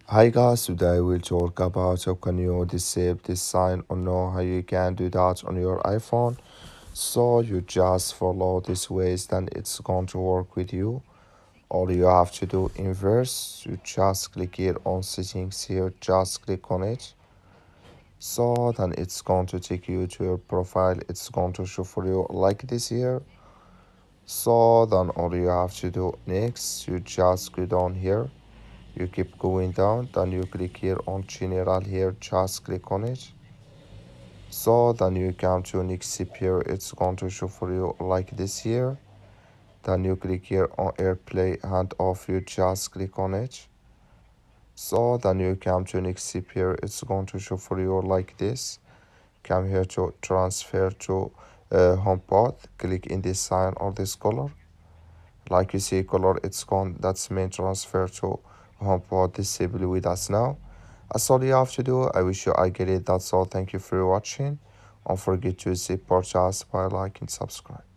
Hi guys, today we'll talk about how can you disable this sign or know how you can do that on your iPhone. So you just follow this ways, then it's going to work with you. All you have to do inverse, you just click here on settings here, just click on it. So then it's going to take you to your profile, it's going to show for you like this here. So then all you have to do next, you just go down here, you keep going down, then you click here on general here, just click on it. So then you come to next tip here, it's going to show for you like this here. Then you click here on airplay hand off, you just click on it. So then you come to next tip here, it's going to show for you like this. Come here to transfer to HomePod, click in this sign or this color. Like you see color, it's gone, that's main transfer to HomePod disable with us now. That's all you have to do. I wish you I get it. That's all. Thank you for watching. Don't forget to support us by liking, subscribe.